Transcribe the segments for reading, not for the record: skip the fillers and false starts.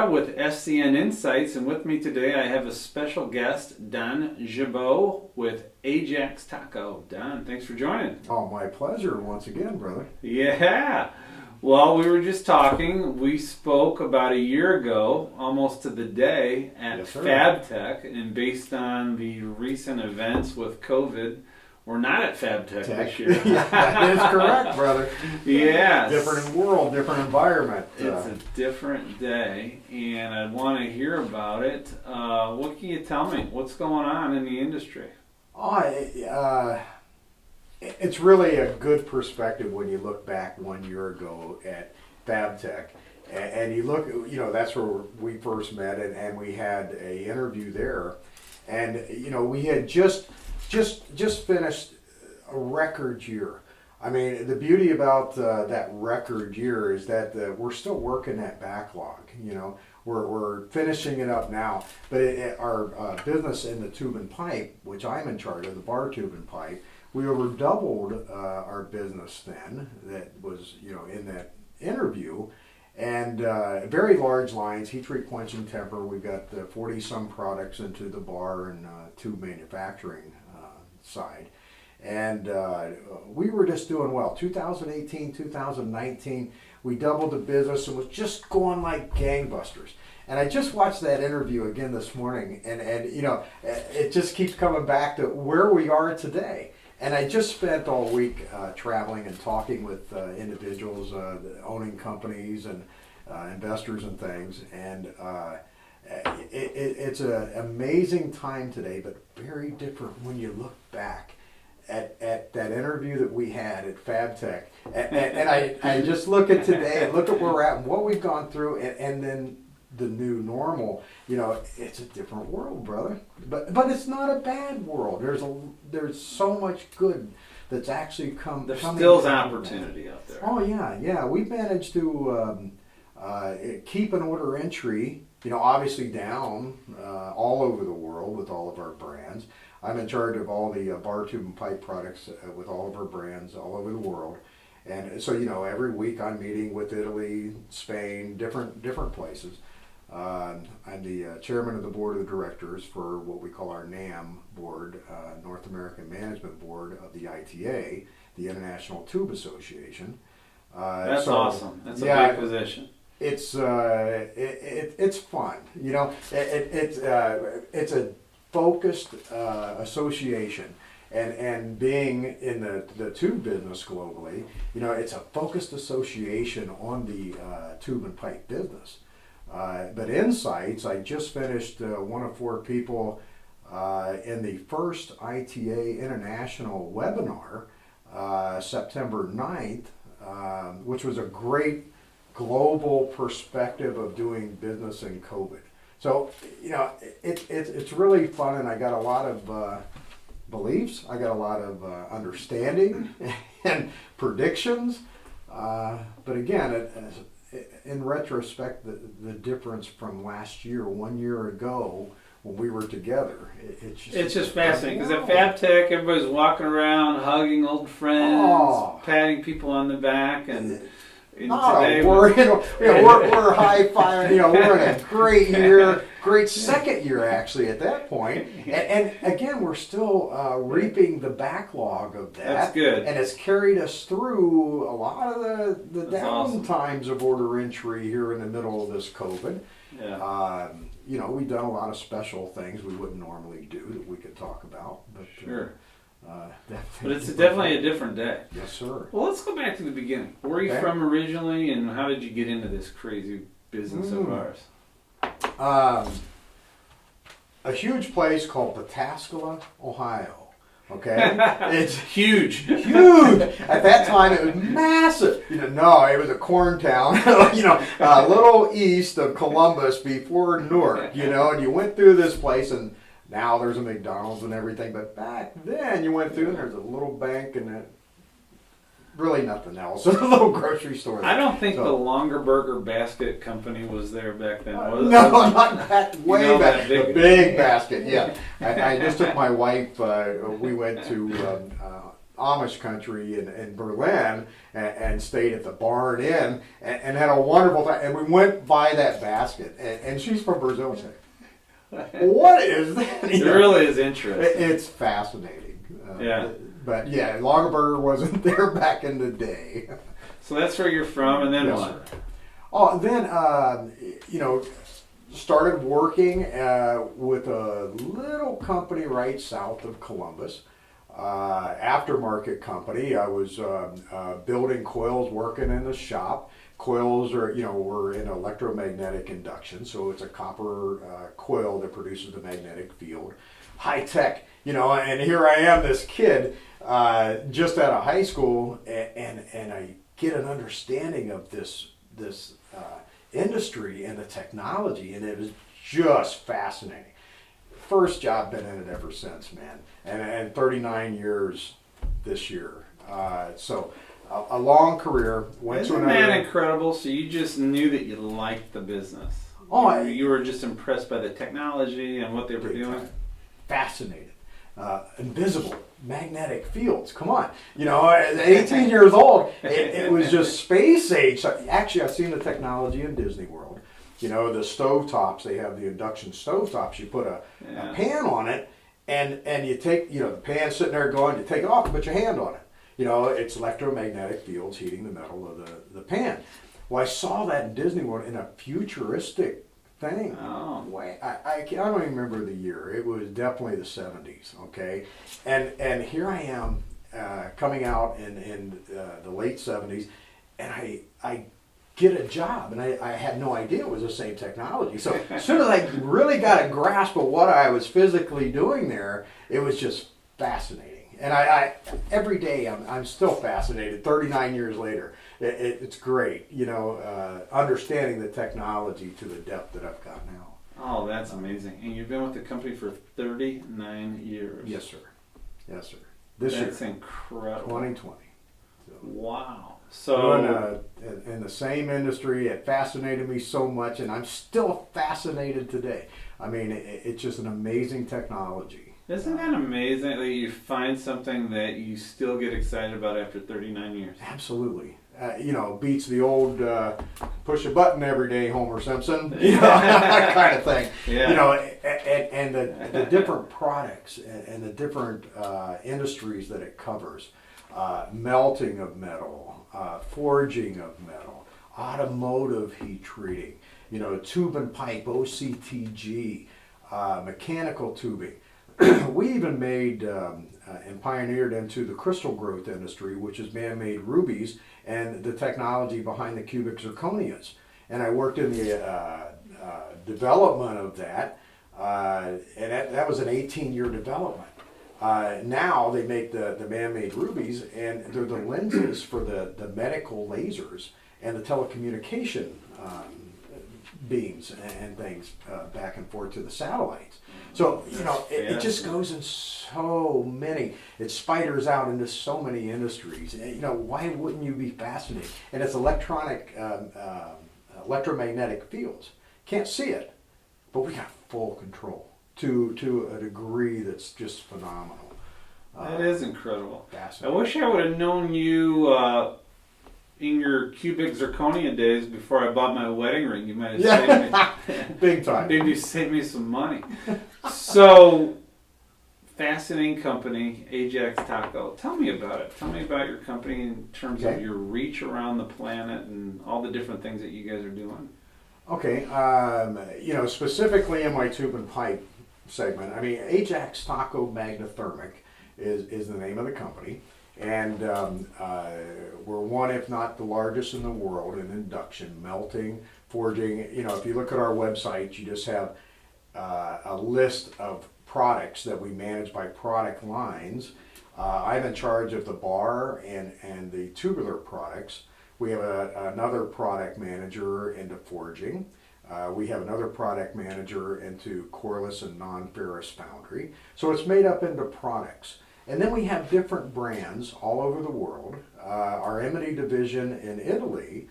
Guerrera with SCN Insights, and with me today I have a special guest, Don Gibeaut with Ajax Taco. Don, thanks for joining. Oh, my pleasure once again, brother. Yeah. Well, we were just talking. We spoke about a year ago, almost to the day, at FabTech, and based on the recent events with COVID, we're not at FabTech this year. Yeah, that is correct, brother. Yes. Different world, different environment. It's a different day, and I want to hear about it. What can you tell me? What's going on in the industry? It's really a good perspective when you look back 1 year ago at FabTech. And you look, that's where we first met, and we had an interview there. And, we had just finished a record year. I mean, the beauty about that record year is that we're still working that backlog. We're finishing it up now. But our business in the tube and pipe, which I'm in charge of, the bar tube and pipe, we over doubled our business then. That was, in that interview. And very large lines, heat treat, quenching, temper. We've got 40 some products into the bar and tube manufacturing side. And we were just doing well. 2018, 2019, we doubled the business and was just going like gangbusters. And I just watched that interview again this morning, and it just keeps coming back to where we are today. And I just spent all week traveling and talking with individuals owning companies and investors and things. And it's an amazing time today, but very different when you look back at that interview that we had at FabTech. And I just look at today and look at where we're at and what we've gone through, and then the new normal. It's a different world, brother. But it's not a bad world. There's so much good that's actually coming. There's still opportunity out there. Oh yeah. We've managed to keep an order entry. Obviously down all over the world with all of our brands. I'm in charge of all the bar tube and pipe products with all of our brands all over the world. And so every week I'm meeting with Italy, Spain, different places. I'm the chairman of the board of directors for what we call our NAM board, North American Management Board of the ITA, the International Tube Association. That's awesome. That's a big position. It's fun. It's a focused association. And being in the tube business globally, it's a focused association on the tube and pipe business. But Insights, I just finished one of 4 people in the first ITA International webinar, September 9th, which was a great global perspective of doing business in COVID. So, it's really fun, and I got a lot of beliefs, I got a lot of understanding and predictions. But again, in retrospect, the difference from last year, 1 year ago, when we were together, it's just fascinating, because at FabTech, everybody's walking around, hugging old friends, patting people on the back, and today we're high-fiving. We're in a great year, great second year actually at that point. And again, we're still reaping the backlog of that. That's good. And it's carried us through a lot of the down times of order entry here in the middle of this COVID. Yeah. We've done a lot of special things we wouldn't normally do that we could talk about. But, sure. But it's definitely a different day. Yes, sir. Well, let's go back to the beginning. Where are you from originally, and how did you get into this crazy business of ours? A huge place called Pataskala, Ohio. Okay, it's huge. At that time, it was massive. No, it was a corn town. A little east of Columbus before Newark. And you went through this place and. Now there's a McDonald's and everything, but back then you went through and there's a little bank and really nothing else. A little grocery store. I don't think the Longer Burger Basket Company was there back then. Was no, not back way back. The big basket, yeah. I just took my wife. We went to Amish country in Berlin, and and stayed at the Barn Inn and had a wonderful time. And we went by that basket, and she's from Brazil. And said, "What is that?" It really is interesting. It's fascinating. Yeah. But yeah, Lagerberger wasn't there back in the day. So that's where you're from, and then Yes, what? sir. Oh, then started working with a little company right south of Columbus, aftermarket company. I was building coils, working in the shop. Coils are, we're in electromagnetic induction, so it's a copper coil that produces the magnetic field. High tech, and here I am, this kid, just out of high school, and I get an understanding of this industry and the technology, and it was just fascinating. First job, been in it ever since, man, and 39 years this year. So a long career. Isn't that incredible? So you just knew that you liked the business. Oh, you were just impressed by the technology and what they were doing. Fascinated. Invisible magnetic fields. Come on. At 18 years old, it was just space age. Actually, I've seen the technology in Disney World. The stovetops, they have the induction stovetops. You put a pan on it, and you take, the pan's sitting there going, you take it off and put your hand on it. It's electromagnetic fields heating the metal of the pan. Well, I saw that in Disney World in a futuristic thing. Oh. I don't even remember the year. It was definitely the 70s, okay? And here I am coming out in the late 70s, and I get a job, and I had no idea it was the same technology. So as soon as I really got a grasp of what I was physically doing there, it was just fascinating. And I every day I'm still fascinated 39 years later. It's great, understanding the technology to the depth that I've got now. Oh, that's amazing. And you've been with the company for 39 years. Yes, sir. Yes, sir. That's incredible. 2020. So, wow. So in the same industry, it fascinated me so much, and I'm still fascinated today. I mean, it's just an amazing technology. Isn't that amazing that you find something that you still get excited about after 39 years? Absolutely. Beats the old push a button every day, Homer Simpson, that kind of thing. Yeah. And the different products and the different industries that it covers. Melting of metal, forging of metal, automotive heat treating, tube and pipe, OCTG, mechanical tubing. We even made and pioneered into the crystal growth industry, which is man-made rubies and the technology behind the cubic zirconias. And I worked in the development of that, and that was an 18-year development. Now they make the man-made rubies, and they're the lenses for the medical lasers and the telecommunication beams and things back and forth to the satellites. So, it just goes in so many, it spiders out into so many industries. Why wouldn't you be fascinated? And it's electromagnetic fields. Can't see it, but we got full control to a degree that's just phenomenal. That is incredible. I Fascinating. wish I would have known you in your cubic zirconia days before I bought my wedding ring. You might have saved me. Big time. Maybe you saved me some money. So, fascinating company, Ajax Taco. Tell me about it. Tell me about your company in terms of your reach around the planet and all the different things that you guys are doing. Okay, specifically in my tube and pipe segment, Ajax Taco Magnethermic is the name of the company. And we're one, if not the largest in the world in induction, melting, forging. If you look at our website, you just have a list of products that we manage by product lines. I'm in charge of the bar and the tubular products. We have another product manager into forging. We have another product manager into coreless and non-ferrous foundry. So it's made up into products. And then we have different brands all over the world. Our Emity division in Italy,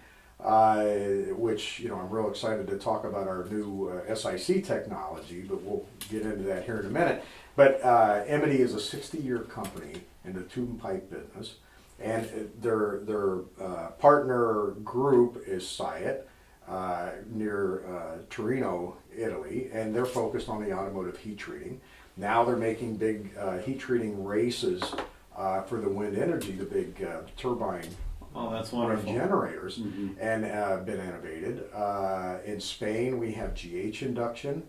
which I'm real excited to talk about our new SiC technology, but we'll get into that here in a minute. But Emity is a 60-year company in the tube and pipe business, and they're partner group is SCN, near Torino, Italy, and they're focused on the automotive heat treating. Now they're making big heat treating races for the wind energy, the big turbine that's wonderful. generators, and been innovated. In Spain, we have Induction,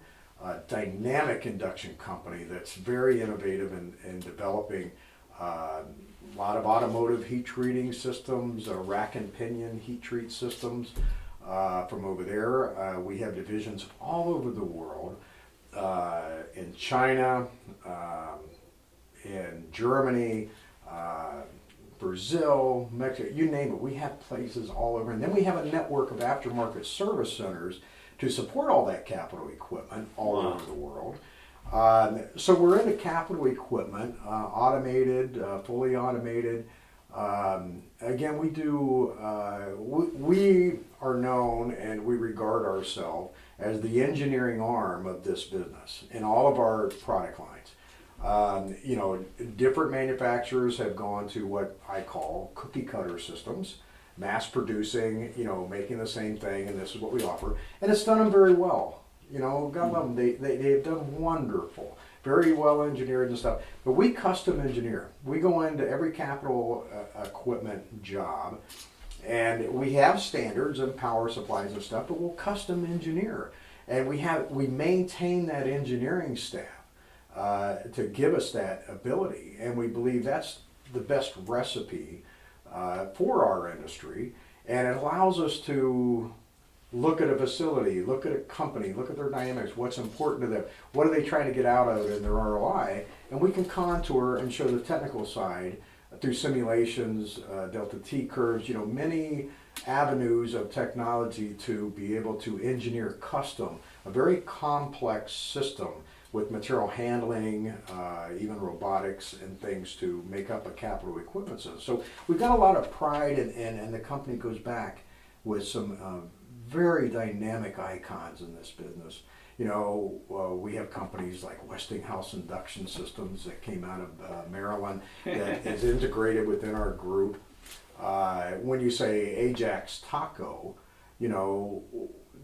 a dynamic induction company that's very innovative in developing a lot of automotive heat treating systems, rack and pinion heat treat systems from over there. We have divisions all over the world, in China, in Germany, Brazil, Mexico, you name it. We have places all over. And then we have a network of aftermarket service centers to support all that capital equipment all over the world. So we're into capital equipment, automated, fully automated. Again, we do, we are known and we regard ourselves as the engineering arm of this business in all of our product lines. You know, different manufacturers have gone to what I call cookie cutter systems, mass producing, you know, making the same thing, and this is what we offer. And it's done them very well. You know, God love them, they've done wonderful, very well engineered and stuff. But we custom engineer. We go into every capital equipment job, and we have standards and power supplies and stuff, but we'll custom engineer. And we maintain that engineering staff to give us that ability. And we believe that's the best recipe for our industry. And it allows us to look at a facility, look at a company, look at their dynamics, what's important to them, what are they trying to get out of it in their ROI, and we can contour and show the technical side through simulations, delta T curves, you know, many avenues of technology to be able to engineer custom a very complex system with material handling, even robotics and things to make up a capital equipment system. So we've got a lot of pride, and the company goes back with some very dynamic icons in this business. You know, we have companies like Westinghouse Induction Systems that came out of Maryland that is integrated within our group. When you say Ajax Taco, you know,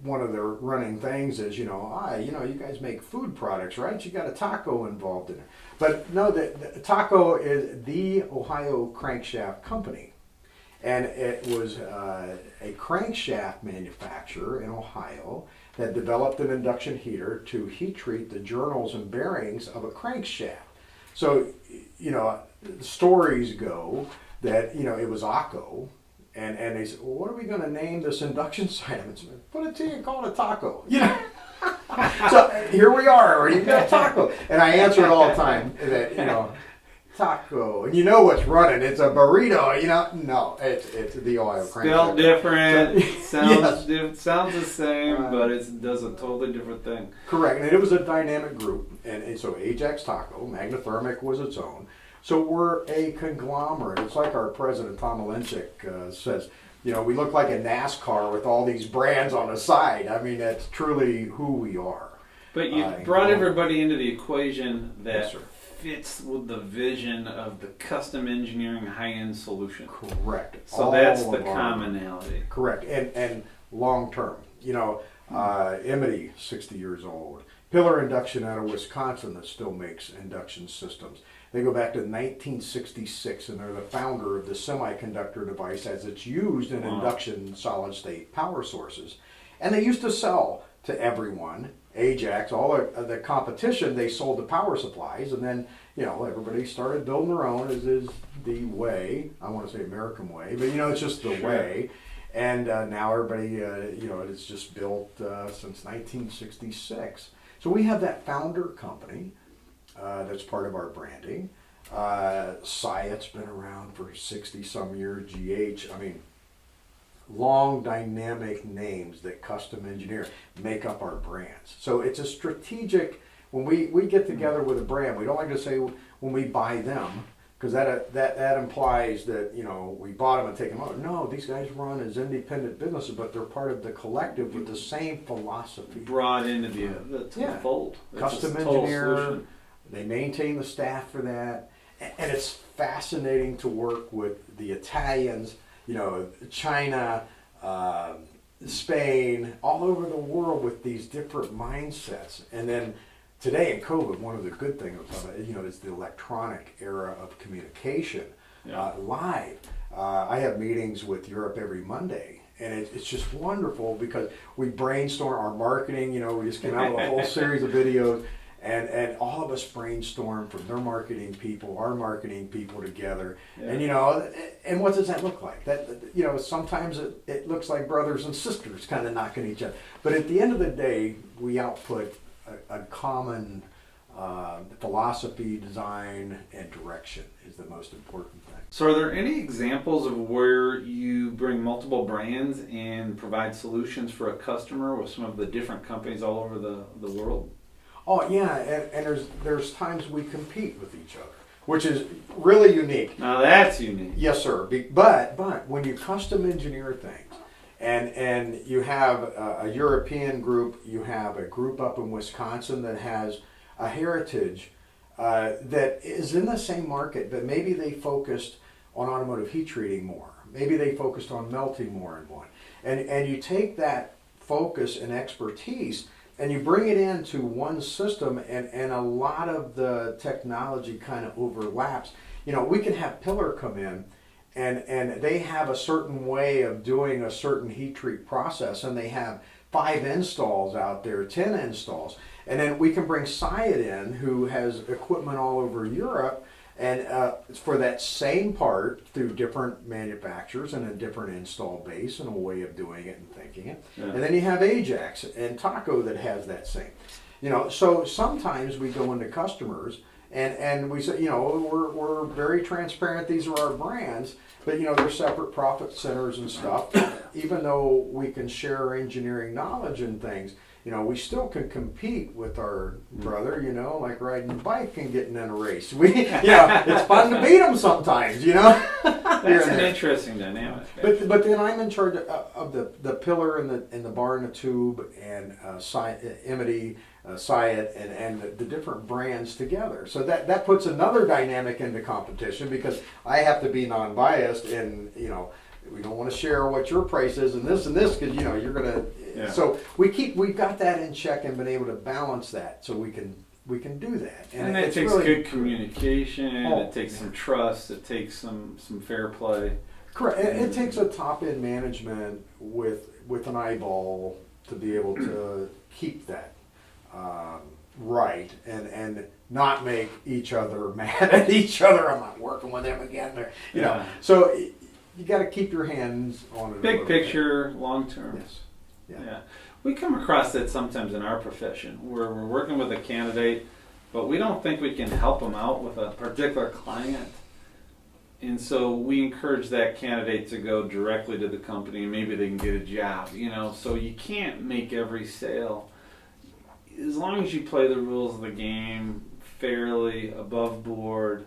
one of the running things is, you know, you guys make food products, right? You got a taco involved in it. But no, the Taco is the Ohio crankshaft company. And it was a crankshaft manufacturer in Ohio that developed an induction heater to heat treat the journals and bearings of a crankshaft. So, you know, stories go that, you know, it was Akko, and they said, well, what are we going to name this induction site? And said, put it to you and call it a taco. You know? So here we are, you've got a taco. And I answer it all the time that, you know, taco, and you know what's running. It's a burrito, you know. No, it's the Ohio crankshaft. Spelled different, sounds Yes. sounds the same, but it does a totally different thing. Correct, and it was a dynamic group, and so Ajax Taco, Magnathermic was its own. So we're a conglomerate. It's like our president, Tom Malinchik, says, you know, we look like a NASCAR with all these brands on the side. I mean, that's truly who we are. But you brought everybody into the equation that Yes, sir. fits with the vision of the custom engineering high-end solution. Correct. So All that's the of our- commonality. Correct, and long term. You know, Emity, 60 years old. Pillar Induction out of Wisconsin that still makes induction systems. They go back to 1966, and they're the founder of the semiconductor device as it's used in induction solid-state power sources. And they used to sell to everyone. Ajax, all of the competition, they sold the power supplies, and then, you know, everybody started building their own, as is the way. I want to say American way, but, you know, it's just the way. And now everybody, you know, it's just built since 1966. So we have that founder company that's part of our branding. SCN's been around for 60-some years, GH, I mean, long dynamic names that custom engineer make up our brands. So it's a strategic, when we get together with a brand, we don't like to say when we buy them, because that implies that, you know, we bought them and take them out. No, these guys run as independent businesses, but they're part of the collective with the same philosophy. Brought into the fold. It's Custom a total engineer, solution. they maintain the staff for that, and it's fascinating to work with the Italians. China, Spain, all over the world with these different mindsets. And then today in COVID, one of the good things about it, is the electronic era of communication, live. I have meetings with Europe every Monday, and it's just wonderful because we brainstorm our marketing. We just came out with a whole series of videos, and all of us brainstorm from their marketing people, our marketing people together. And and what does that look like? That sometimes it looks like brothers and sisters kind of knocking each other. But at the end of the day, we output a common philosophy, design, and direction is the most important thing. So are there any examples of where you bring multiple brands and provide solutions for a customer with some of the different companies all over the world? Oh yeah, and there's times we compete with each other, which is really unique. Now that's unique. Yes, sir. But when you custom engineer things, and you have a European group, you have a group up in Wisconsin that has a heritage that is in the same market, but maybe they focused on automotive heat treating more. Maybe they focused on melting more and one. And you take that focus and expertise and you bring it into one system, and a lot of the technology kind of overlaps. We can have Pillar come in, and they have a certain way of doing a certain heat treat process, and they have 5 installs out there, 10 installs. And then we can bring Syed in, who has equipment all over Europe, and for that same part through different manufacturers and a different install base and a way of doing it and thinking it. Yeah. And then you have Ajax and Taco that has that same. So sometimes we go into customers and we say, we're very transparent, these are our brands, but they're separate profit centers and stuff. Even though we can share engineering knowledge and things, we still can compete with our brother, like riding a bike and getting in a race. It's fun to beat them sometimes, That's an interesting dynamic. But then I'm in charge of the pillar and the bar and the tube and Emity, Syed, and the different brands together. So that puts another dynamic into competition because I have to be non-biased and, we don't want to share what your price is and this because you're gonna. Yeah. So we've got that in check and been able to balance that so we can do that. And it takes really good communication. It takes some trust. It takes some fair play. Correct. It takes a top end management with an eyeball to be able to keep that right and not make each other mad at each other. I'm not working with them again. So. You got to keep your hands on it. Big picture, long term. Yes. Yeah. We come across that sometimes in our profession where we're working with a candidate, but we don't think we can help them out with a particular client. And so we encourage that candidate to go directly to the company and maybe they can get a job, So you can't make every sale. As long as you play the rules of the game fairly, above board,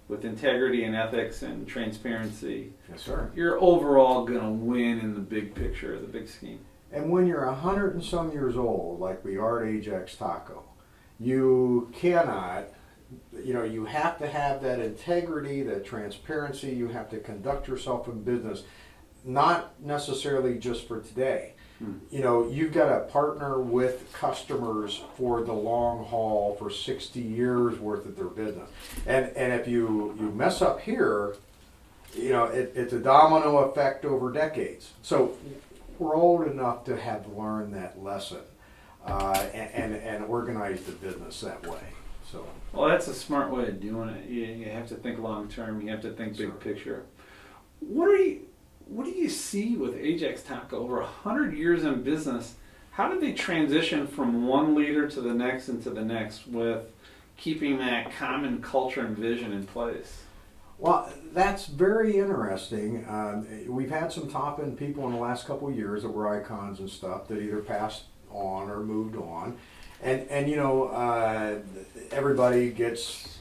with integrity and ethics and transparency, yes, sir, you're overall going to win in the big picture, the big scheme. And when you're 100 and some years old, like we are at Ajax Taco, you cannot, you have to have that integrity, that transparency. You have to conduct yourself in business, not necessarily just for today. You've got to partner with customers for the long haul for 60 years worth of their business. And if you mess up here, it's a domino effect over decades. So we're old enough to have learned that lesson and organize the business that way. So. Well, that's a smart way of doing it. You have to think long term. You have to think big picture. What do you see with Ajax Taco over 100 years in business? How did they transition from one leader to the next and to the next with keeping that common culture and vision in place? Well, that's very interesting. We've had some top-end people in the last couple of years that were icons and stuff that either passed on or moved on. And everybody gets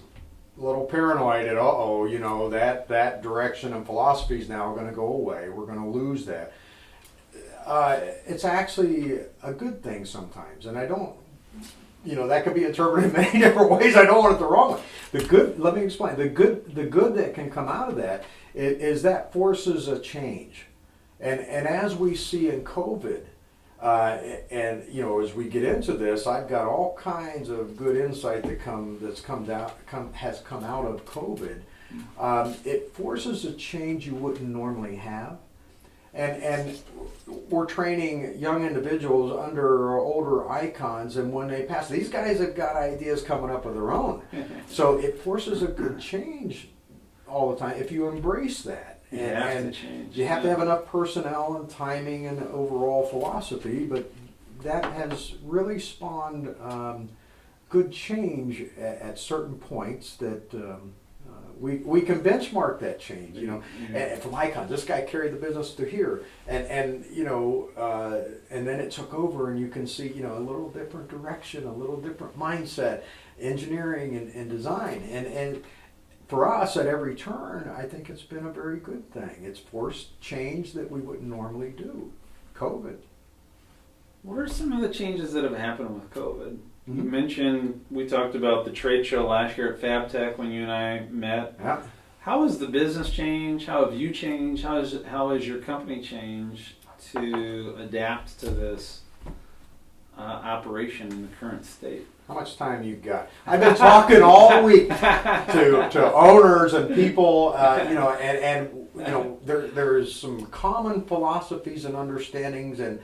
a little paranoid at, that direction and philosophy is now going to go away. We're going to lose that. It's actually a good thing sometimes, and I don't, that could be interpreted in many different ways. I don't want it the wrong way. Let me explain. The good that can come out of that is that forces a change. And as we see in COVID, and as we get into this, I've got all kinds of good insight has come out of COVID. It forces a change you wouldn't normally have, and we're training young individuals under older icons, and when they pass, these guys have got ideas coming up of their own. So it forces a good change all the time if you embrace that. You have to change. You have to have enough personnel and timing and overall philosophy, but that has really spawned good change at certain points that we can benchmark that change. And from icons, this guy carried the business to here, and then it took over, and you can see a little different direction, a little different mindset, engineering and design, and for us, at every turn, I think it's been a very good thing. It's forced change that we wouldn't normally do. COVID. What are some of the changes that have happened with COVID? You mentioned, we talked about the trade show last year at FabTech when you and I met. Yeah. How has the business changed? How have you changed? How has your company changed to adapt to this operation in the current state? How much time you got? I've been talking all week to owners and people, there's some common philosophies and understandings and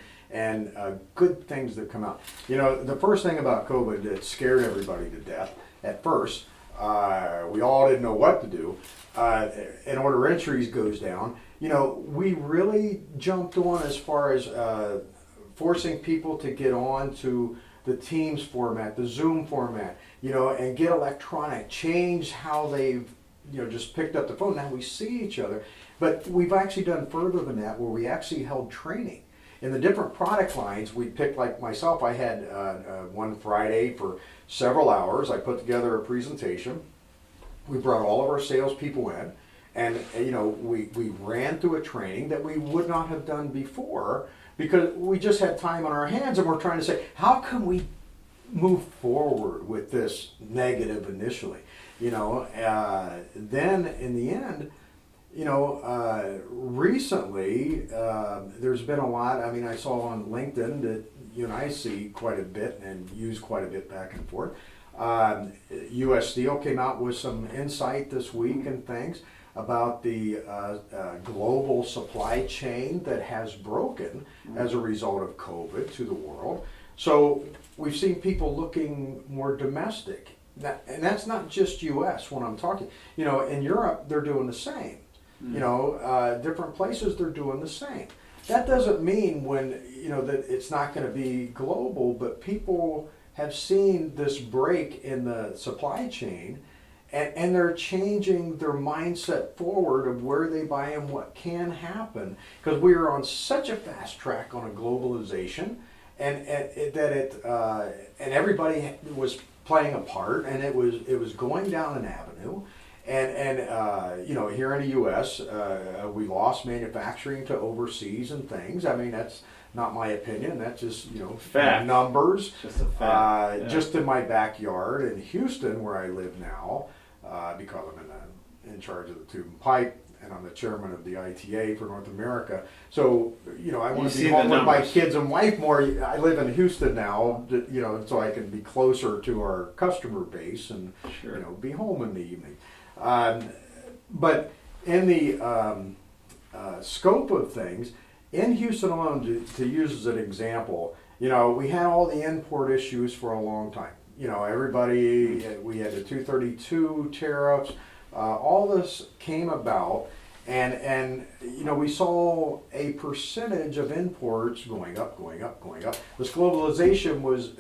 good things that come out. The first thing about COVID that scared everybody to death at first, we all didn't know what to do, and order entries goes down. We really jumped on as far as forcing people to get on to the Teams format, the Zoom format, and get electronic, change how they've, just picked up the phone. Now we see each other, but we've actually done further than that, where we actually held training. In the different product lines, we picked, like myself, I had one Friday for several hours. I put together a presentation. We brought all of our salespeople in, and we ran through a training that we would not have done before, because we just had time on our hands, and we're trying to say, how can we move forward with this negative initially? Then in the end, recently there's been a lot. I mean, I saw on LinkedIn that you and I see quite a bit and use quite a bit back and forth. U.S. Steel came out with some insight this week and things about the global supply chain that has broken as a result of COVID to the world. So we've seen people looking more domestic. And that's not just U.S. when I'm talking. In Europe, they're doing the same. Different places, they're doing the same. That doesn't mean that it's not going to be global, but people have seen this break in the supply chain, and they're changing their mindset forward of where they buy and what can happen, because we are on such a fast track on a globalization, and everybody was playing a part, and it was going down an avenue, and here in the U.S. We lost manufacturing to overseas and things. I mean, that's not my opinion. That's just fact. Numbers. Just a fact. Yeah. Just in my backyard in Houston, where I live now, because I'm in charge of the tube and pipe, and I'm the chairman of the ITA for North America. So I want to be home with my kids and wife more. I live in Houston now, so I can be closer to our customer base and be home in the evening. But in the scope of things, in Houston alone, to use as an example, we had all the import issues for a long time. Everybody, we had the 232 tariffs, all this came about, and we saw a percentage of imports going up. This globalization was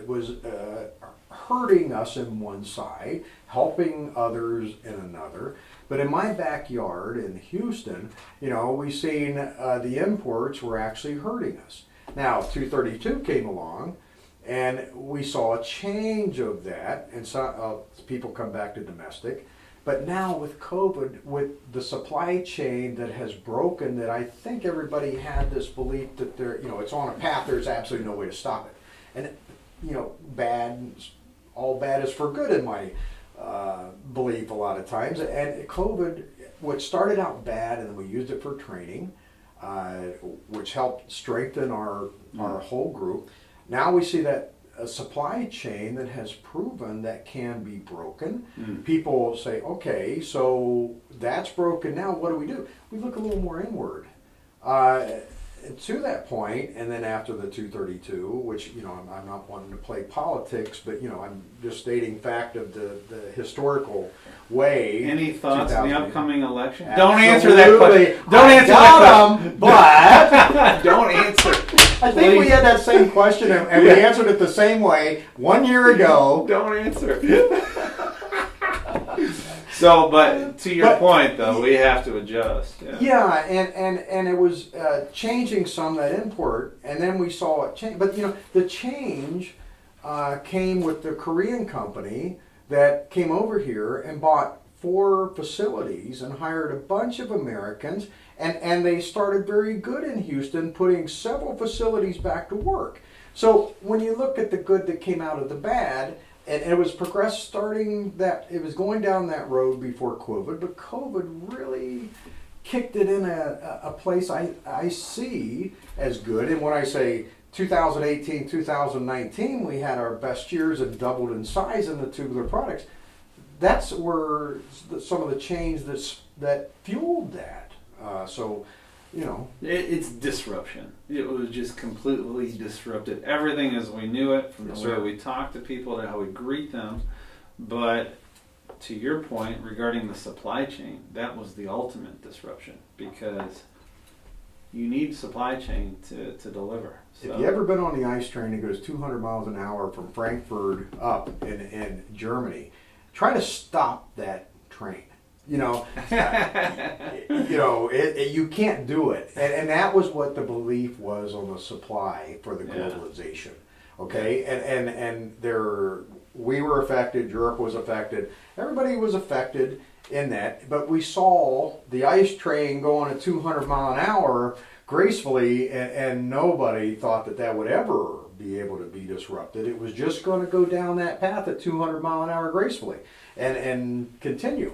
hurting us in one side, helping others in another. But in my backyard in Houston, we seen the imports were actually hurting us. Now 232 came along, and we saw a change of that, and so people come back to domestic. But now with COVID, with the supply chain that has broken, that I think everybody had this belief that it's on a path, there's absolutely no way to stop it. And all bad is for good in my belief a lot of times. And COVID what started out bad, and then we used it for training, which helped strengthen our whole group. Now we see that a supply chain that has proven that can be broken. People say, okay, so that's broken now, what do? We look a little more inward. To that point, and then after the 232, which, I'm not wanting to play politics, but, I'm just stating fact of the historical way. Any thoughts on the upcoming election? Absolutely. Don't answer that question. Don't answer that question. But don't answer. I think we had that same question, and we answered it the same way 1 year ago. Don't answer. So, but to your point, though, we have to adjust. Yeah, and it was changing some that import, and then we saw it change. But the change came with the Korean company that came over here and bought 4 facilities and hired a bunch of Americans, and they started very good in Houston, putting several facilities back to work. So when you look at the good that came out of the bad, and it was progressed it was going down that road before COVID, but COVID really kicked it in a place I see as good. And when I say 2018, 2019, we had our best years and doubled in size in the tubular products. That's where some of the change that fueled that. It's disruption. It was just completely disrupted. Everything as we knew it, from the way we talk to people to how we greet them. But to your point regarding the supply chain, that was the ultimate disruption, because you need supply chain to deliver. So. If you ever been on the ice train that goes 200 miles an hour from Frankfurt up in Germany, try to stop that train. You can't do it, and that was what the belief was on the supply for the globalization. Okay, and we were affected. Europe was affected. Everybody was affected in that, but we saw the ice train going at 200 mile an hour gracefully, and nobody thought that would ever be able to be disrupted. It was just going to go down that path at 200 mile an hour gracefully and continue.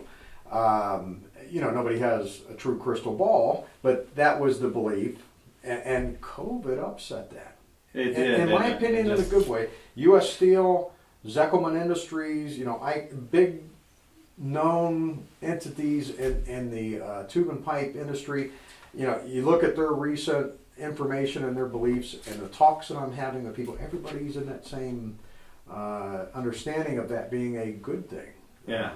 Nobody has a true crystal ball, but that was the belief, and COVID upset that. It did. In my opinion, in a good way. U.S. Steel, Zeckelman Industries, big known entities in the tube and pipe industry. You look at their recent information and their beliefs and the talks that I'm having with people, everybody's in that same understanding of that being a good thing. Yeah.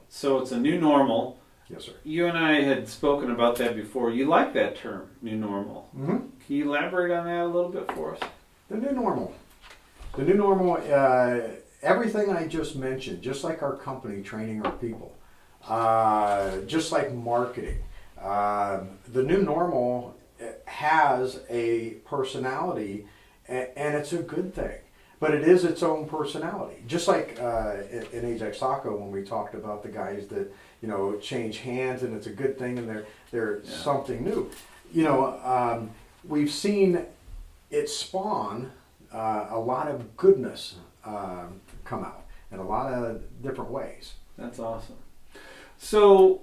So it's a new normal. Yes, sir. You and I had spoken about that before. You like that term, new normal. Mm-hmm. Can you elaborate on that a little bit for us? The new normal. The new normal, everything I just mentioned, just like our company training our people, just like marketing, the new normal has a personality, and it's a good thing. But it is its own personality. Just like in Ajax Taco, when we talked about the guys that change hands, and it's a good thing, and they're something new. We've seen it spawn a lot of goodness come out in a lot of different ways. That's awesome. So,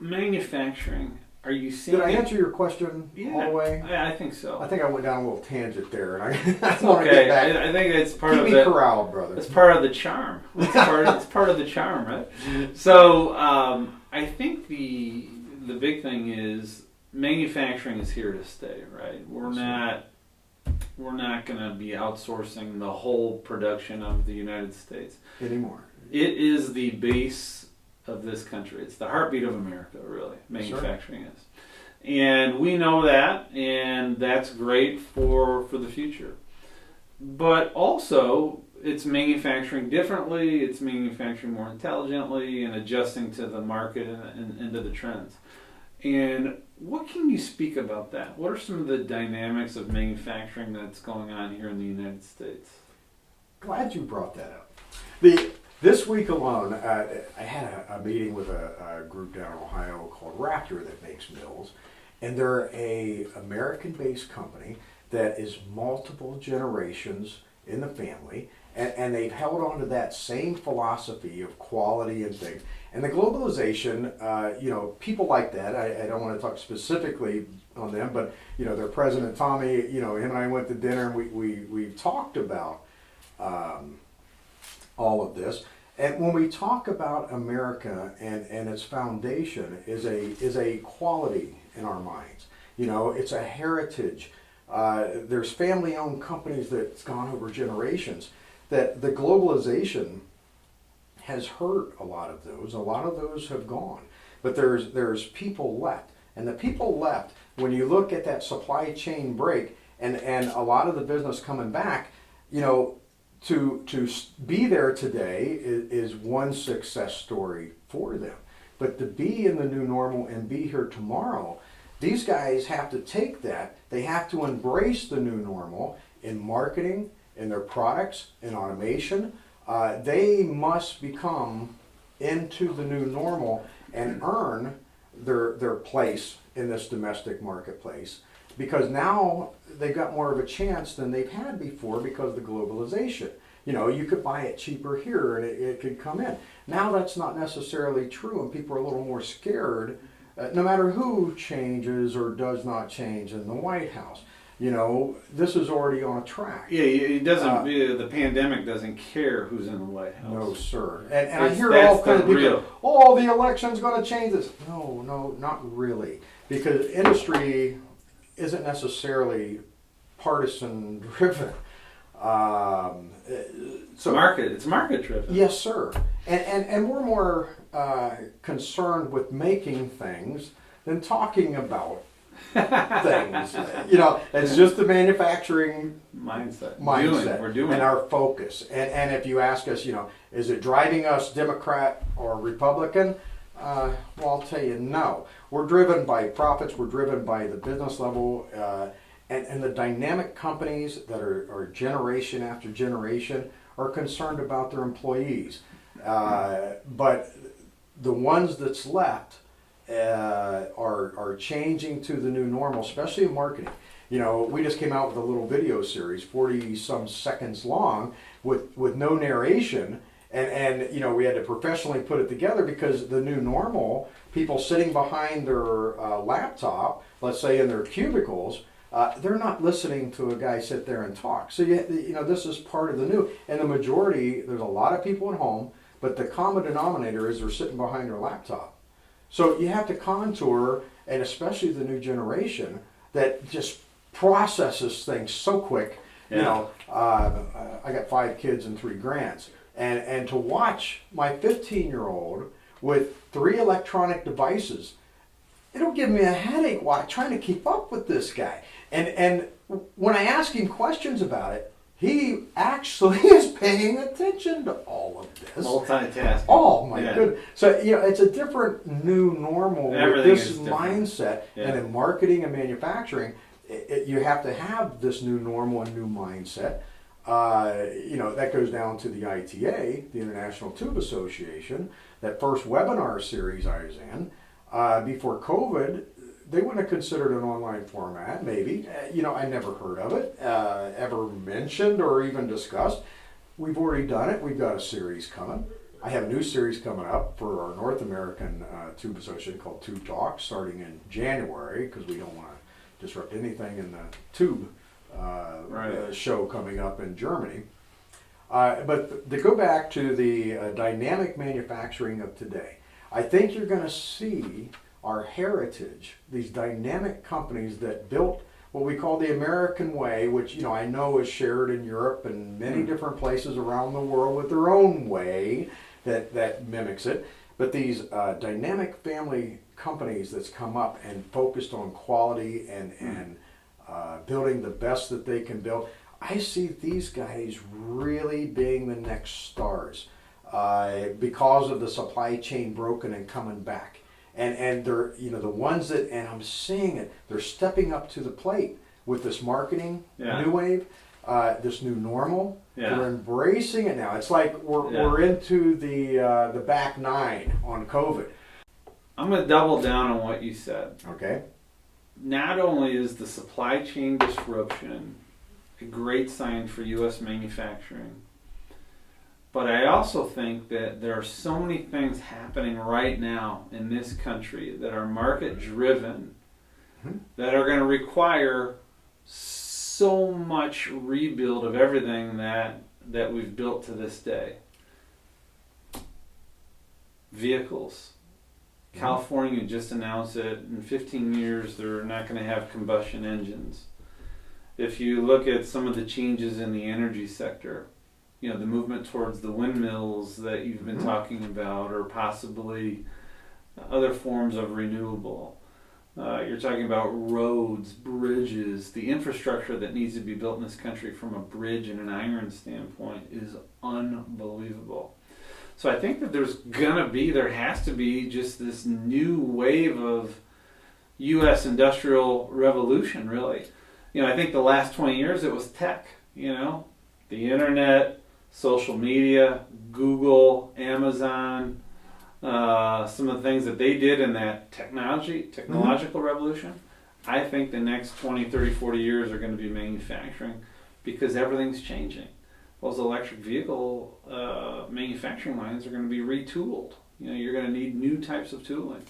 manufacturing. Are you seeing? Did I answer your question all the way? I think so. I think I went down a little tangent there, and I That's want to okay. get back. I think it's part Keep of me the corralled, brother. It's part of the charm. It's part of the charm, right? So I think the big thing is manufacturing is here to stay, right? We're not going to be outsourcing the whole production of the United States Anymore. It is the base of this country. It's the heartbeat of America, really. Manufacturing is. And we know that, and that's great for the future. But also, it's manufacturing differently, it's manufacturing more intelligently, and adjusting to the market and to the trends. And what can you speak about that? What are some of the dynamics of manufacturing that's going on here in the United States? Glad you brought that up. This week alone, I had a meeting with a group down in Ohio called Raptor that makes mills, and they're a American-based company that is multiple generations in the family, and they've held on to that same philosophy of quality and things. And the globalization, people like that, I don't want to talk specifically on them, but, their president, Tommy, him and I went to dinner, and we talked about all of this. And when we talk about America and its foundation is a quality in our minds. It's a heritage. There's family-owned companies that's gone over generations. That the globalization has hurt a lot of those. A lot of those have gone. But there's people left. And the people left, when you look at that supply chain break and a lot of the business coming back, to be there today is one success story for them. But to be in the new normal and be here tomorrow, these guys have to take that. They have to embrace the new normal in marketing, in their products, in automation. They must become into the new normal and earn their place in this domestic marketplace, because now they've got more of a chance than they've had before because of the globalization. You could buy it cheaper here and it could come in. Now that's not necessarily true, and people are a little more scared, no matter who changes or does not change in the White House. This is already on a track. Yeah, it doesn't. The pandemic doesn't care who's in the White House. No, sir. And I hear all kinds of people. Oh, the election's going to change this. No, not really, because industry isn't necessarily partisan driven. It's market driven. Yes, sir. And we're more concerned with making things than talking about things. It's just the manufacturing mindset. We're doing and our focus. And if you ask us, is it driving us Democrat or Republican? Well, I'll tell you, no. We're driven by profits. We're driven by the business level. And the dynamic companies that are generation after generation are concerned about their employees. But the ones that's left are changing to the new normal, especially in marketing. We just came out with a little video series, 40-some seconds long, with no narration. And we had to professionally put it together because the new normal, people sitting behind their laptop, let's say in their cubicles, they're not listening to a guy sit there and talk. So this is part of the new. And the majority, there's a lot of people at home, but the common denominator is they're sitting behind their laptop. So you have to contour, and especially the new generation that just processes things so quick. Yeah. I got 5 kids and 3 grands, and to watch my 15-year-old with 3 electronic devices, it'll give me a headache trying to keep up with this guy. And when I ask him questions about it, he actually is paying attention to all of this. Multitasking. Oh my goodness. So, it's a different new normal with this mindset. Yeah. And in marketing and manufacturing, you have to have this new normal and new mindset. That goes down to the ITA, the International Tube Association. That first webinar series I was in, before COVID, they wouldn't have considered an online format, maybe. I never heard of it, ever mentioned or even discussed. We've already done it. We've got a series coming. I have a new series coming up for our North American Tube Association called Tube Talk, starting in January, because we don't want to disrupt anything in the tube show coming up in Germany. But to go back to the dynamic manufacturing of today, I think you're going to see our heritage, these dynamic companies that built what we call the American way, which I know is shared in Europe and many different places around the world with their own way that mimics it. But these dynamic family companies that's come up and focused on quality and building the best that they can build, I see these guys really being the next stars because of the supply chain broken and coming back. And they're, the ones that, and I'm seeing it, they're stepping up to the plate with this marketing, new wave, this new normal. Yeah. They're embracing it now. It's like we're into the back 9 on COVID. I'm going to double down on what you said. Okay. Not only is the supply chain disruption a great sign for U.S. manufacturing, But I also think that there are so many things happening right now in this country that are market driven that are going to require so much rebuild of everything that we've built to this day. Vehicles. California just announced that in 15 years they're not going to have combustion engines. If you look at some of the changes in the energy sector, the movement towards the windmills that you've been talking about, or possibly other forms of renewable. You're talking about roads, bridges, the infrastructure that needs to be built in this country from a bridge and an iron standpoint is unbelievable. So I think that there has to be just this new wave of U.S. industrial revolution, really. I think the last 20 years it was tech, the internet, social media, Google, Amazon, some of the things that they did in that technological revolution. I think the next 20, 30, 40 years are going to be manufacturing because everything's changing. Those electric vehicle manufacturing lines are going to be retooled. You're going to need new types of tooling,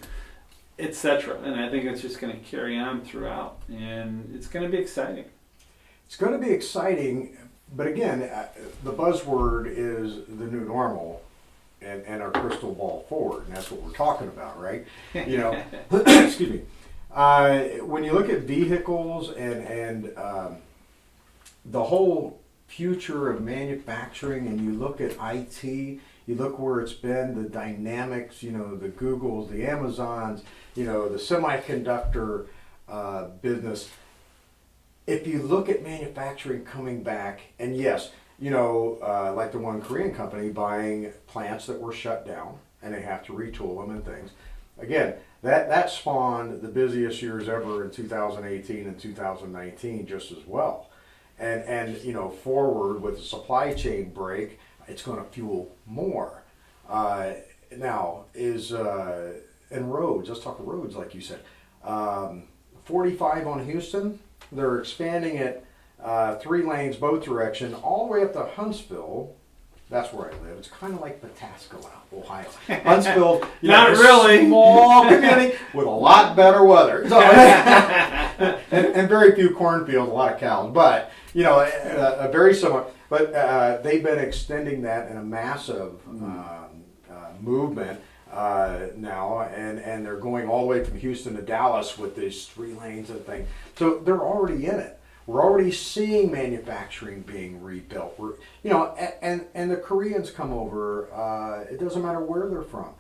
etc. And I think it's just going to carry on throughout, and it's going to be exciting. It's going to be exciting, but again, the buzzword is the new normal and our crystal ball forward, and that's what we're talking about, right? Excuse me. When you look at vehicles and the whole future of manufacturing, and you look at IT, you look where it's been, the dynamics, the Googles, the Amazons, the semiconductor business. If you look at manufacturing coming back, and yes, like the one Korean company buying plants that were shut down, and they have to retool them and things. Again, that spawned the busiest years ever in 2018 and 2019 just as well. And forward with the supply chain break, it's going to fuel more. Now is and roads. Let's talk roads, like you said. 45 on Houston. They're expanding it 3 lanes both direction all the way up to Huntsville. That's where I live. It's kind of like Pataskala, Ohio. Huntsville, not really small community with a lot better weather, so, and very few cornfields, a lot of cows. But a very similar. But they've been extending that in a massive movement now, and they're going all the way from Houston to Dallas with these 3 lanes and thing. So they're already in it. We're already seeing manufacturing being rebuilt. And the Koreans come over. It doesn't matter where they're from.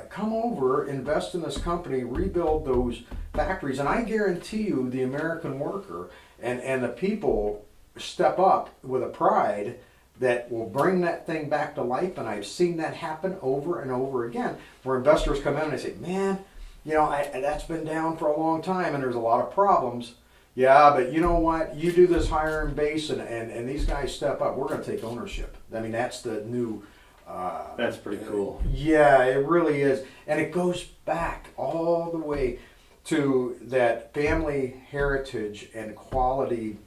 Come over, invest in this company, rebuild those factories, and I guarantee you, the American worker and the people step up with a pride that will bring that thing back to life. And I've seen that happen over and over again, where investors come in and they say, "Man, that's been down for a long time, and there's a lot of problems." Yeah, but you know what? You do this hire and base, and these guys step up. We're going to take ownership. I mean, that's the new... that's pretty cool. Yeah, it really is. And it goes back all the way to that family heritage and quality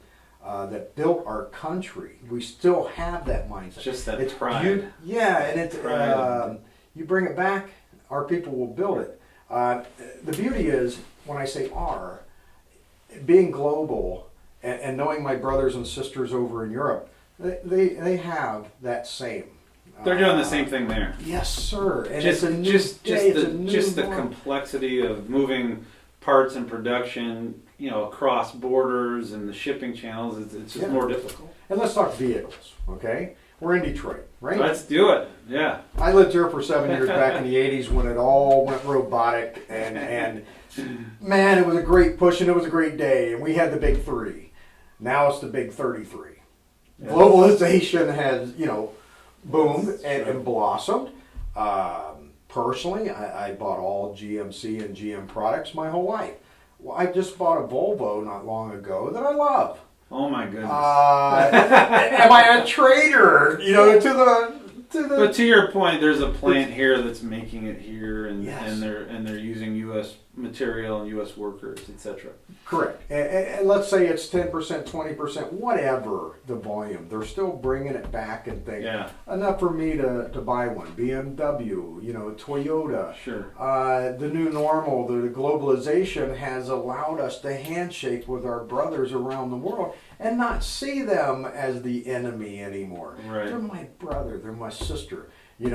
that built our country. We still have that mindset. Just that pride. You bring it back, our people will build it. The beauty is, when I say our, being global and knowing my brothers and sisters over in Europe, they have that same. They're doing the same thing there. Yes, sir. And just it's the complexity of moving parts and production, across borders and the shipping channels. It's just more difficult. And let's talk vehicles, okay? We're in Detroit, right? Let's do it. Yeah. I lived here for 7 years back in the 80s when it all went robotic, and man, it was a great push and it was a great day, and we had the big 3. Now it's the big 33. Yes. Globalization has, boomed and blossomed. Personally, I bought all GMC and GM products my whole life. Well, I just bought a Volvo not long ago that I love. Oh my goodness! Am I a traitor? But to your point, there's a plant here that's making it here, and yes. and they're using U.S. material and U.S. workers, etc. Correct. And let's say it's 10%, 20%, whatever the volume. They're still bringing it back and think, enough for me to buy one. BMW, Toyota. Sure. The new normal, the globalization has allowed us to handshake with our brothers around the world and not see them as the enemy anymore. Right. They're my brother, they're my sister, and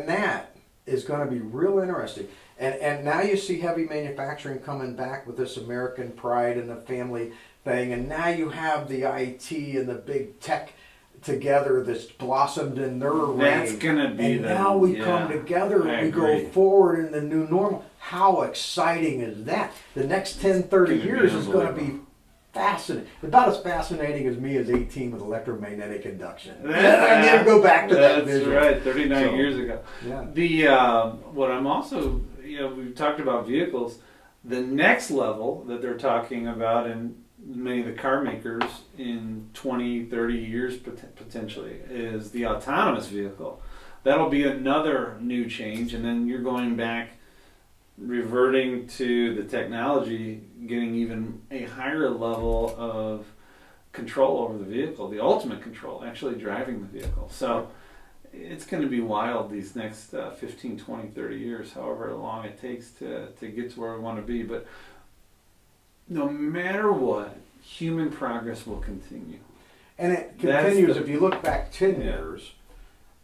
that is going to be real interesting. And now you see heavy manufacturing coming back with this American pride and the family thing, and now you have the IT and the big tech together that's blossomed in their reign. That's gonna be. And now we come together and we go forward in the new normal. How exciting is that? The next 10, 30 years is going to be fascinating. About as fascinating as me as 18 with electromagnetic induction. I never go back to that vision. That's right, 39 years ago. Yeah. The what I'm also, we've talked about vehicles. The next level that they're talking about in many of the car makers in 20, 30 years potentially is the autonomous vehicle. That'll be another new change, and then you're going back, reverting to the technology, getting even a higher level of control over the vehicle, the ultimate control, actually driving the vehicle. So it's going to be wild these next 15, 20, 30 years, however long it takes to get to where we want to be. But no matter what, human progress will continue. And it continues. If you look back 10 years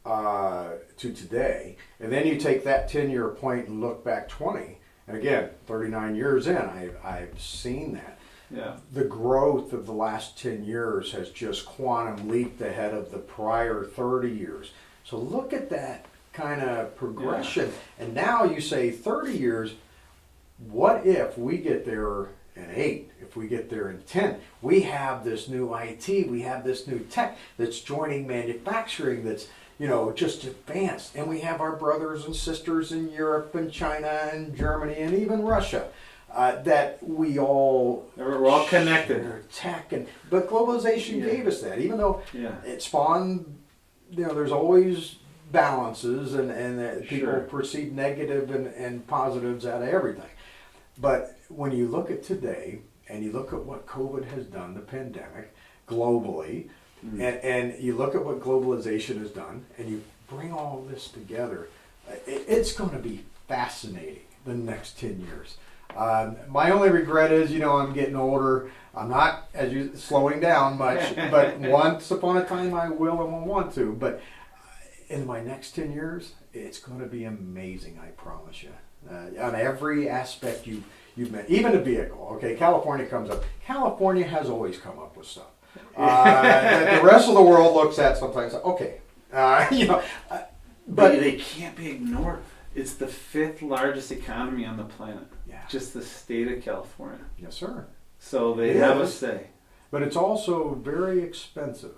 to today, and then you take that 10-year point and look back 20, and again, 39 years in, I've seen that. Yeah. The growth of the last 10 years has just quantum leaped ahead of the prior 30 years. So look at that kind of progression. Yeah. And now you say 30 years, what if we get there in 8, if we get there in 10? We have this new IT, we have this new tech that's joining manufacturing that's just advanced. And we have our brothers and sisters in Europe and China and Germany and even Russia that we're all connected. Tech but globalization gave us that. Even though it spawned, there's always balances and people perceive negative and positives out of everything. But when you look at today and you look at what COVID has done, the pandemic, globally, and you look at what globalization has done, and you bring all this together, it's going to be fascinating the next 10 years. My only regret is, I'm getting older. I'm not slowing down much, but once upon a time I will and will want to. But in my next 10 years, it's going to be amazing, I promise you. On every aspect you've met, even the vehicle. Okay, California comes up. California has always come up with stuff. That the rest of the world looks at sometimes. Okay, but they can't be ignored. It's the 5th largest economy on the planet. Yeah, just the state of California. Yes, sir. So they have a say. But it's also very expensive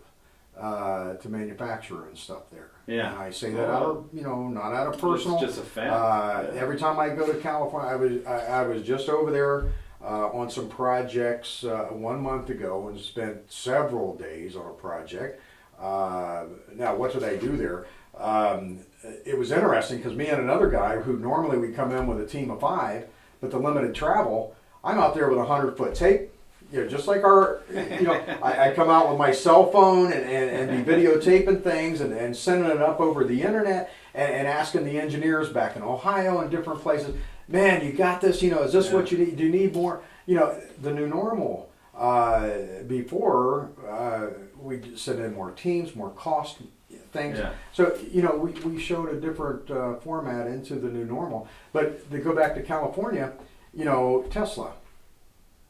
to manufacture and stuff there. Yeah, and I say that out of not out of personal. It's just a fact. Every time I go to California, I was just over there on some projects 1 month ago and spent several days on a project. Now, what did I do there? It was interesting because me and another guy who normally we come in with a team of 5, but the limited travel, I'm out there with 100-foot tape. Just like our, I come out with my cell phone and be videotaping things and sending it up over the internet and asking the engineers back in Ohio and different places, man, you got this, is this what you need? Do you need more? The new normal, before we sent in more teams, more cost things. Yeah. So, we showed a different format into the new normal. But to go back to California, Tesla.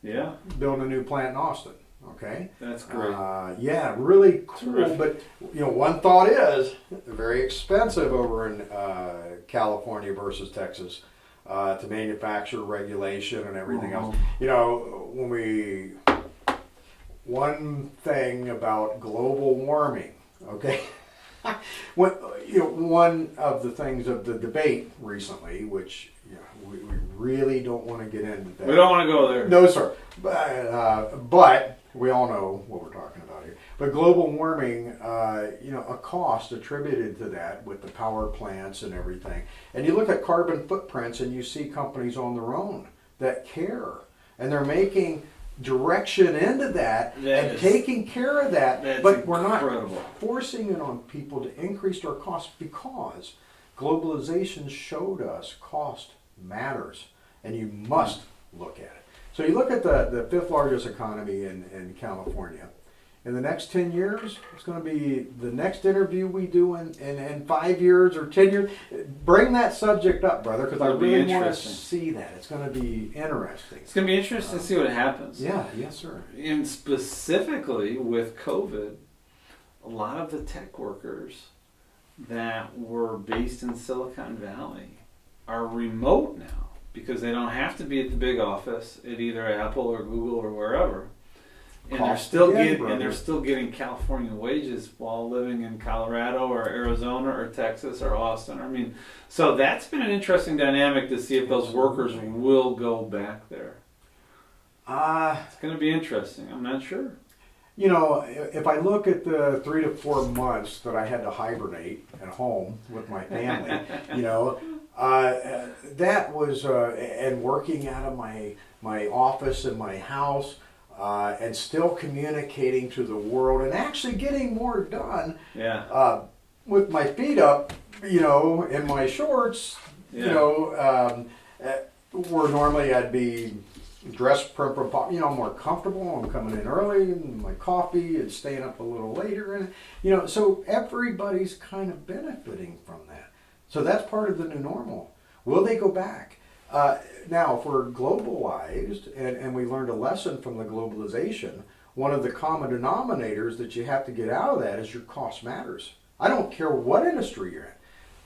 Yeah. Building a new plant in Austin. Okay. That's great. Yeah, really cool. Terrific. But one thought is very expensive over in California versus Texas to manufacture, regulation and everything else. One thing about global warming. Okay. One of the things of the debate recently, which we really don't want to get into that. We don't want to go there. No, sir. But we all know what we're talking about here. But global warming, a cost attributed to that with the power plants and everything. And you look at carbon footprints and you see companies on their own that care. And they're making direction into that and taking care of that. But we're not forcing it on people to increase our costs because globalization showed us cost matters. And you must look at it. So you look at the fifth largest economy in California. In the next 10 years, it's going to be the next interview we do in 5 years or 10 years. Bring that subject up, brother, because I really want to see that. It's going to be interesting. It's going to be interesting to see what happens. Yeah, yes, sir. And specifically with COVID, a lot of the tech workers that were based in Silicon Valley are remote now because they don't have to be at the big office at either Apple or Google or wherever. And they're still getting California wages while living in Colorado or Arizona or Texas or Austin. I mean, so that's been an interesting dynamic to see if those workers will go back there. It's going to be interesting. I'm not sure. You know, if I look at the 3 to 4 months that I had to hibernate at home with my family, that was and working out of my office in my house. And still communicating to the world and actually getting more done with my feet up, in my shorts, where normally I'd be dressed, more comfortable. I'm coming in early and my coffee and staying up a little later. And, so everybody's kind of benefiting from that. So that's part of the new normal. Will they go back? Now, if we're globalized and we learned a lesson from the globalization, one of the common denominators that you have to get out of that is your cost matters. I don't care what industry you're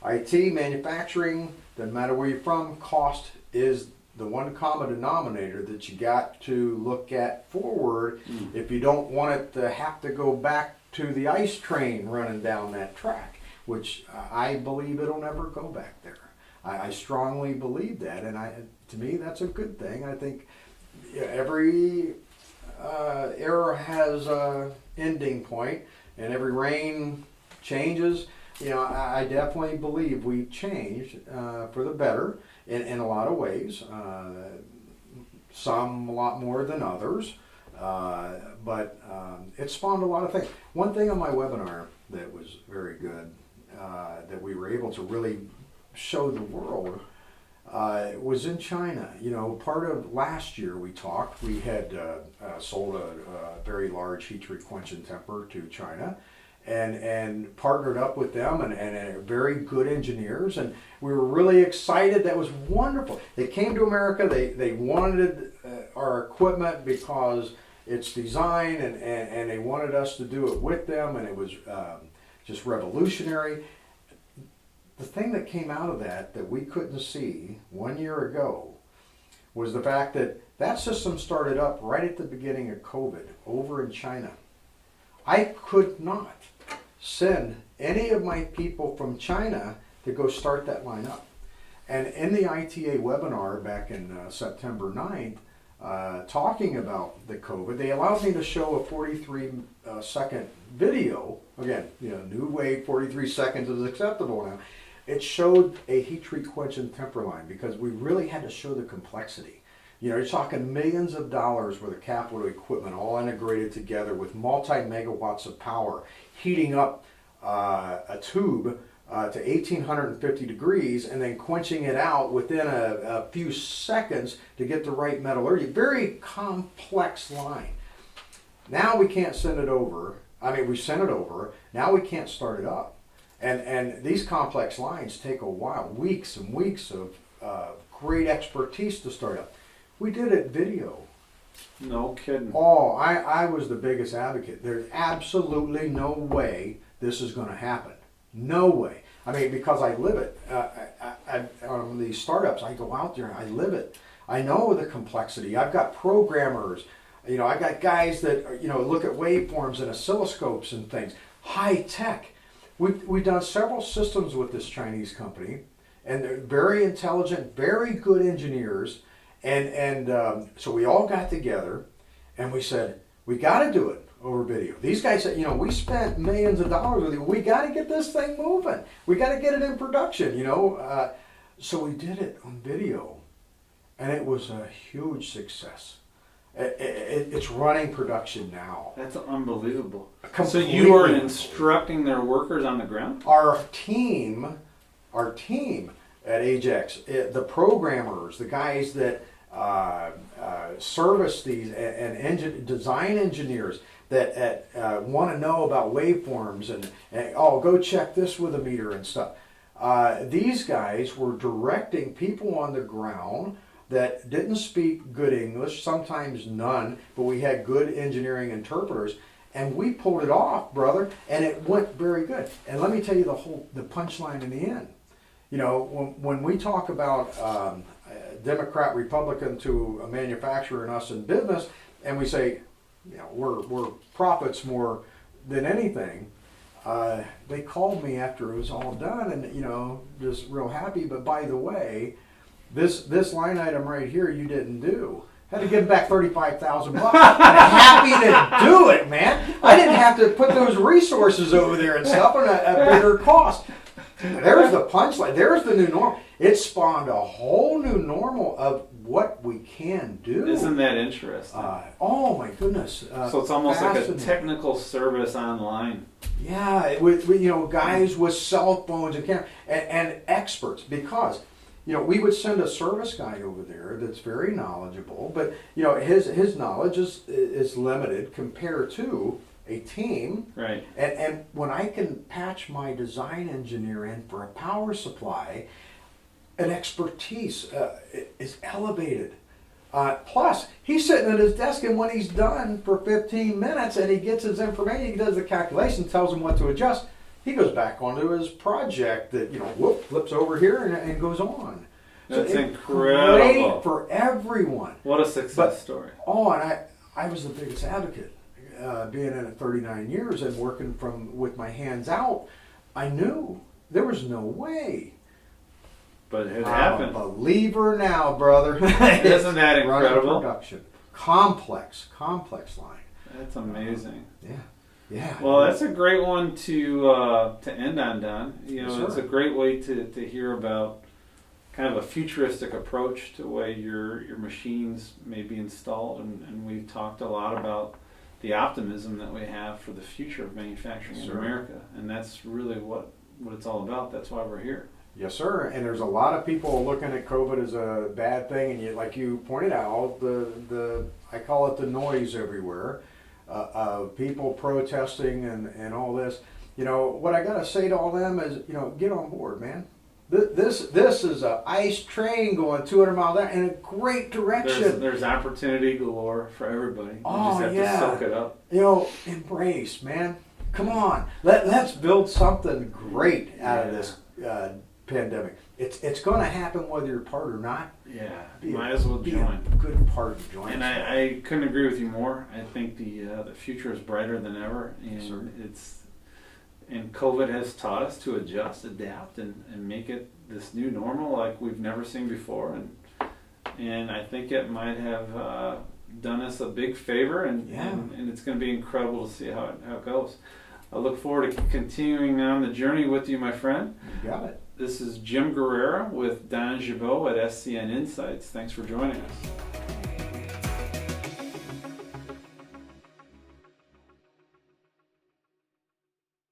in. IT, manufacturing, doesn't matter where you're from, cost is the one common denominator that you got to look at forward if you don't want it to have to go back to the ice train running down that track, which I believe it'll never go back there. I strongly believe that, and to me, that's a good thing. I think every era has an ending point, and every reign changes. I definitely believe we've changed for the better in a lot of ways. Some a lot more than others, but it spawned a lot of things. One thing on my webinar that was very good, that we were able to really show the world was in China. Part of last year we talked, we had sold a very large heat treat quench and temper to China and partnered up with them and very good engineers, and we were really excited. That was wonderful. They came to America, they wanted our equipment because it's design and they wanted us to do it with them, and it was just revolutionary. The thing that came out of that we couldn't see 1 year ago was the fact that system started up right at the beginning of COVID over in China. I could not send any of my people from China to go start that line up. And in the ITA webinar back in September 9th, talking about the COVID, they allowed me to show a 43-second video. Again, new wave, 43 seconds is acceptable now. It showed a heat treat quench and temper line because we really had to show the complexity. You're talking millions of dollars worth of capital equipment all integrated together with multi-megawatts of power, heating up a tube to 1850 degrees and then quenching it out within a few seconds to get the right metallurgy. Very complex line. Now we can't send it over. We sent it over. Now we can't start it up. And these complex lines take a while, weeks and weeks of great expertise to start up. We did it video. No kidding. Oh, I was the biggest advocate. There's absolutely no way this is going to happen. No way. Because I live it. On these startups, I go out there and I live it. I know the complexity. I've got programmers. I got guys that look at waveforms and oscilloscopes and things. High tech. We've done several systems with this Chinese company, and they're very intelligent, very good engineers, and so we all got together, and we said, we got to do it. over video. These guys said, we spent millions of dollars with you. We got to get this thing moving. We got to get it in production, So we did it on video, and it was a huge success. It's running production now. That's unbelievable. Completely. So you are instructing their workers on the ground? Our team at Ajax, the programmers, the guys that service these, and design engineers that want to know about waveforms and go check this with a meter and stuff. These guys were directing people on the ground that didn't speak good English, sometimes none, but we had good engineering interpreters, and we pulled it off, brother, and it went very good. And let me tell you the punchline in the end. When we talk about Democrat, Republican to a manufacturer and us in business, and we say, we're profits more than anything, they called me after it was all done, and just real happy. But by the way, this line item right here you didn't do. Had to give back $35,000. Happy to do it, man. I didn't have to put those resources over there and stuff on a bigger cost. There's the punchline. There's the new normal. It spawned a whole new normal of what we can do. Isn't that interesting? Oh my goodness! So it's almost like a technical service online. Yeah, with guys with cell phones and cameras and experts, because we would send a service guy over there that's very knowledgeable, but his knowledge is limited compared to a team. Right. And when I can patch my design engineer in for a power supply, an expertise is elevated. Plus, he's sitting at his desk, and when he's done for 15 minutes and he gets his information, he does the calculation, tells him what to adjust, he goes back onto his project that, flips over here and goes on. That's so incredible. Great for everyone. What a success story. Oh, and I was the biggest advocate. Being in it 39 years and working with my hands out, I knew there was no way. But it happened. I'm a believer now, brother. Isn't that incredible? Production. Complex line. That's amazing. Yeah. Well, that's a great one to end on, Don. Yes, it's a great way to hear about kind of a futuristic approach to the way your machines may be installed, and we talked a lot about the optimism that we have for the future of manufacturing in America, and that's really what it's all about. That's why we're here. Yes, sir. And there's a lot of people looking at COVID as a bad thing, and like you pointed out, I call it the noise everywhere of people protesting and all this. What I got to say to all them is, get on board, man. This is a ice train going 200 miles an hour in a great direction. There's opportunity galore for everybody. You just have to soak it up. Embrace, man. Come on. Let's build something great out of this pandemic. It's going to happen whether you're part or not. Yeah, might as well join. A good part of join. And I couldn't agree with you more. I think the future is brighter than ever, and And COVID has taught us to adjust, adapt, and make it this new normal like we've never seen before. And I think it might have done us a big favor, and it's going to be incredible to see how it goes. I look forward to continuing on the journey with you, my friend. You got it. This is Jim Guerrera with Don Gibeaut at SCN Insights. Thanks for joining us.